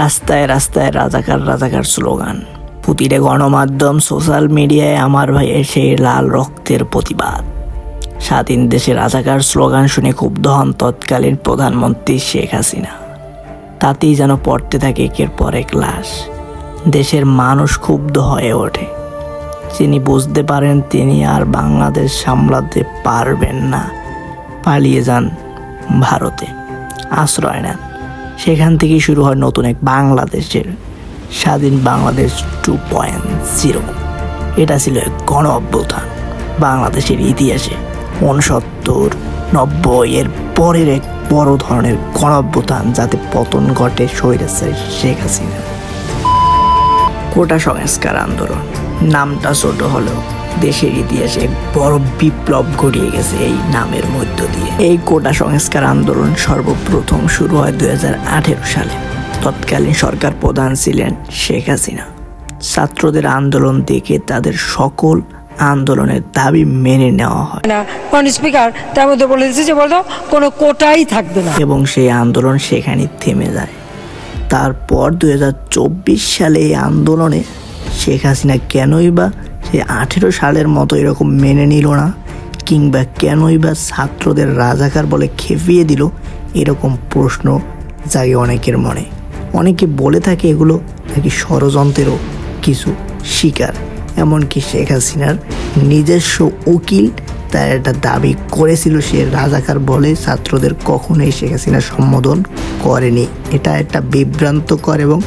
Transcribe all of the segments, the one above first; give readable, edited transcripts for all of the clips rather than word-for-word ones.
রাস্তায় রাস্তায় রাজাকার রাজাকার স্লোগান, প্রতিটা গণমাধ্যম সোশ্যাল মিডিয়ায় আমার ভাইয়ের সেই লাল রক্তের প্রতিবাদ। স্বাধীন দেশে রাজাকার স্লোগান শুনে ক্ষুব্ধ হন তৎকালীন প্রধানমন্ত্রী শেখ হাসিনা। তাতেই যেন পড়তে থাকে একের পর এক লাশ। দেশের মানুষ ক্ষুব্ধ হয়ে ওঠে। যিনি বুঝতে পারেন তিনি আর বাংলাদেশ সামলাতে পারবেন না, পালিয়ে যান ভারতে, আশ্রয় নেন। সেখান থেকেই শুরু হয় নতুন এক বাংলাদেশের, স্বাধীন বাংলাদেশ 2.0। এটা ছিল এক গণ অভ্যুত্থান বাংলাদেশের ইতিহাসে 69-90 এর পরের এক বড় ধরনের গণ অভ্যুত্থান, যাতে পতন ঘটে স্বৈরাচারী শেখ হাসিনা। কোটা সংস্কার আন্দোলন নামটা ছোট হলেও দেশের ইতিহাসে এক বড় বিপ্লব ঘটিয়ে গেছে এই নামের মধ্য দিয়ে। এই কোটা সংস্কার আন্দোলন সর্বপ্রথম শুরু হয় 2018 সালে। তৎকালীন সরকার প্রধান ছিলেন শেখ হাসিনা। ছাত্রদের আন্দোলন দেখে তাদের সকল আন্দোলনের দাবি মেনে নেওয়া হয় না। স্পিকার তার মধ্যে বলে দিচ্ছে যে বলতো কোনো কোটাই থাকবে না, এবং সেই আন্দোলন সেখানেই থেমে যায়। তারপর 2024 সালে এই আন্দোলনে শেখ হাসিনা কেনই বা সে 18 সালের মতো এরকম মেনে নিল না, কিংবা কেনই বা ছাত্রদের রাজাকার বলে খেপিয়ে দিল, এরকম প্রশ্ন জাগে অনেকের মনে। অনেকে বলে থাকে এগুলো নাকি ষড়যন্ত্রেরও কিছু শিকার। এমনকি শেখ হাসিনার নিজস্ব উকিল তার একটা দাবি করেছিল সে রাজাকার বলে ছাত্রদের কখনোই শেখ হাসিনা সম্বোধন করেনি। এটা একটা বিভ্রান্তকর এবং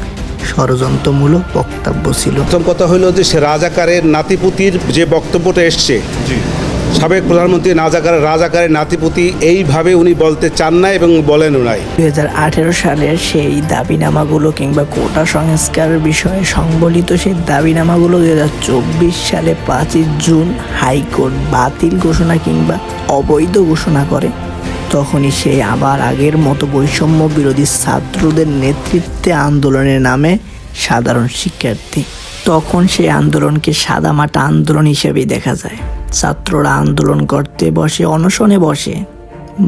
ষড়যন্ত্রমূলক বক্তব্য ছিল। প্রথম কথা হলো যে সে রাজাকারের নাতিপুতির যে বক্তব্যটা এসছে, সাবেক প্রধানমন্ত্রী রাজাকারের নাতিপুতি এইভাবে উনি বলতে চান না এবং বলেনও নাই। 2018 সালের সেই দাবিনামাগুলো কিংবা কোটা সংস্কারের বিষয়ে সংবলিত সেই দাবিনামাগুলো 2024 সালে 5 জুন হাইকোর্ট বাতিল ঘোষণা কিংবা অবৈধ ঘোষণা করে। তখনই সে আবার আগের মতো বৈষম্য বিরোধী ছাত্রদের নেতৃত্বে আন্দোলনের নামে সাধারণ শিক্ষার্থী। তখন সেই আন্দোলনকে সাদামাটা আন্দোলন হিসেবেই দেখা যায়। ছাত্ররা আন্দোলন করতে বসে, অনশনে বসে।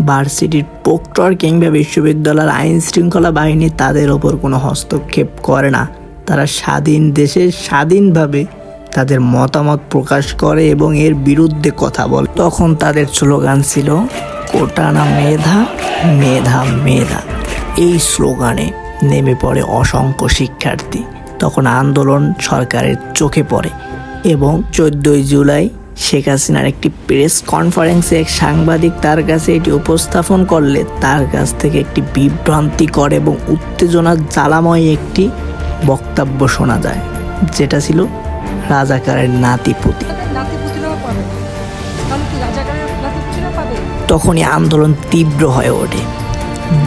ভার্সিটির প্রক্টর কিংবা বিশ্ববিদ্যালয়ের আইন শৃঙ্খলা বাহিনী তাদের ওপর কোনো হস্তক্ষেপ করে না। তারা স্বাধীন দেশে স্বাধীনভাবে তাদের মতামত প্রকাশ করে এবং এর বিরুদ্ধে কথা বলে। তখন তাদের স্লোগান ছিল কোটা না মেধা, মেধা মেধা। এই স্লোগানে নেমে পড়ে অসংখ্য শিক্ষার্থী। তখন আন্দোলন সরকারের চোখে পড়ে এবং 14 জুলাই শেখ হাসিনার একটি প্রেস কনফারেন্সে এক সাংবাদিক তার কাছে এটি উপস্থাপন করলে তার কাছ থেকে একটি বিভ্রান্তিকর এবং উত্তেজনা জ্বালাময় একটি বক্তব্য শোনা যায়, যেটা ছিল রাজাকারের নাতিপুতি। তখনই আন্দোলন তীব্র হয়ে ওঠে,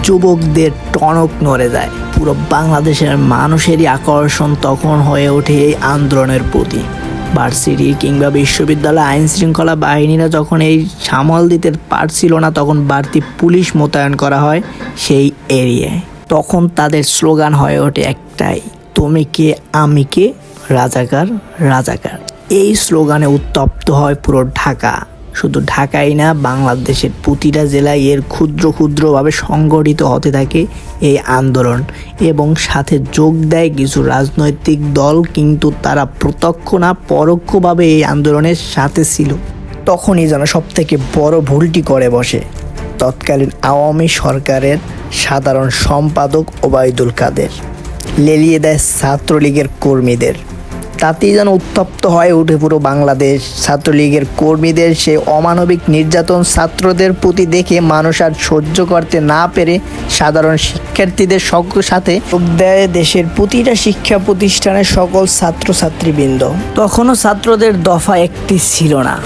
যুবকদের টনক নড়ে যায়। পুরো বাংলাদেশের মানুষেরই আকর্ষণ তখন হয়ে ওঠে এই আন্দোলনের প্রতি। ভার্সিটি কিংবা বিশ্ববিদ্যালয় আইন শৃঙ্খলা বাহিনীরা যখন এই সামাল দিতে পারছিল না, তখন বাড়তি পুলিশ মোতায়েন করা হয় সেই এরিয়ায়। তখন তাদের স্লোগান হয়ে ওঠে একটাই, তুমি কে আমি কে, রাজাকার রাজাকার। এই স্লোগানে উত্তপ্ত হয় পুরো ঢাকা। শুধু ঢাকাই না, বাংলাদেশের প্রতিটা জেলায় এর ক্ষুদ্র ক্ষুদ্রভাবে সংগঠিত হতে থাকে এই আন্দোলন, এবং সাথে যোগ দেয় কিছু রাজনৈতিক দল, কিন্তু তারা প্রত্যক্ষ না পরোক্ষভাবে এই আন্দোলনের সাথে ছিল। তখনই যেন সব থেকে বড় ভুলটি করে বসে তৎকালীন আওয়ামী সরকারের সাধারণ সম্পাদক ওবায়দুল কাদের। লেলিয়ে দেয় ছাত্রলীগের কর্মীদের। তাতেই যেন উত্তপ্ত হয়ে ওঠে পুরো বাংলাদেশ। ছাত্রলীগের কর্মীদের সে অমানবিক নির্যাতন ছাত্রদের প্রতি দেখে মানুষ আর সহ্য করতে না পেরে সাধারণ শিক্ষার্থীদের সাথে যোগ দেয় দেশের প্রতিটা শিক্ষা প্রতিষ্ঠানের সকল ছাত্রছাত্রীবৃন্দ। তখনও ছাত্রদের দফা একটি ছিল না,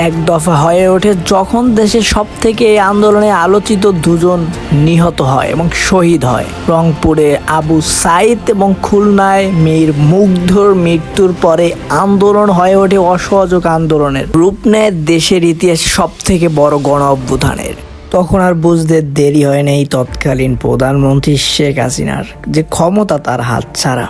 এক দফা হয়ে ওঠে যখন দেশের সব থেকে এই আন্দোলনে আলোচিত 2 জন নিহত হয় এবং শহীদ হয়। রংপুরে আবু সাইদ এবং খুলনায় মীর মুগ্ধর মৃত্যুর পরে আন্দোলন হয়ে ওঠে অসহযোগ আন্দোলনের রূপ নেয় দেশের ইতিহাসে সব থেকে বড় গণ অভ্যুত্থানের। তখন আর বুঝতে দেরি হয় না এই তৎকালীন প্রধানমন্ত্রী শেখ হাসিনার যে ক্ষমতা তার হাত ছাড়া।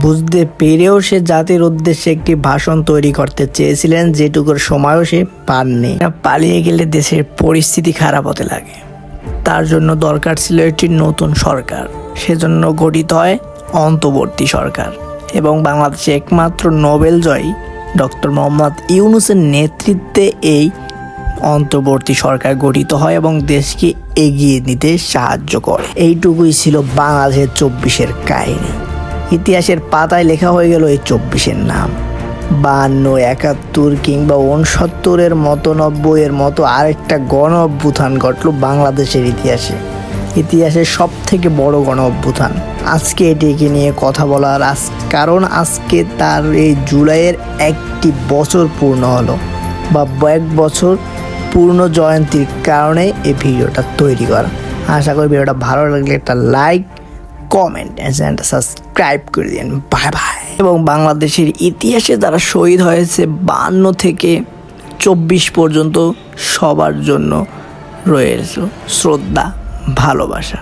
বুঝতে পেরেও সে জাতির উদ্দেশ্যে একটি ভাষণ তৈরি করতে চেয়েছিলেন, যেটুকুর সময়ও সে পাননি। পালিয়ে গেলে দেশের পরিস্থিতি খারাপ হতে লাগে। তার জন্য দরকার ছিল একটি নতুন সরকার। সেজন্য গঠিত হয় অন্তর্বর্তী সরকার এবং বাংলাদেশে একমাত্র নোবেল জয়ী ডক্টর মোহাম্মদ ইউনূসের নেতৃত্বে এই অন্তর্বর্তী সরকার গঠিত হয় এবং দেশকে এগিয়ে নিতে সাহায্য করে। এইটুকুই ছিল বাংলাদেশের 24-এর কাহিনী। ইতিহাসের পাতায় লেখা হয়ে গেল এই 24-এর নাম। 52, 71 কিংবা 69-এর মতো 90-এর মতো আরেকটা গণ অভ্যুত্থান ঘটল বাংলাদেশের ইতিহাসের সব থেকে বড় গণ অভ্যুত্থান। আজকে এটিকে নিয়ে কথা বলার কারণ আজকে তার এই জুলাইয়ের 1টি বছর পূর্ণ হলো, বা 1 বছর পূর্ণ জয়ন্তীর কারণে এই ভিডিওটা তৈরি করা। আশা করি ভিডিওটা ভালো লাগলে একটা লাইক, কমেন্ট এন্ড সাবস্ক্রাইব করে দিন। Bye bye. এবং বাংলাদেশের ইতিহাসে যারা শহীদ হয়েছে 52 থেকে 24 পর্যন্ত সবার জন্য রয়েছে শ্রদ্ধা, ভালোবাসা।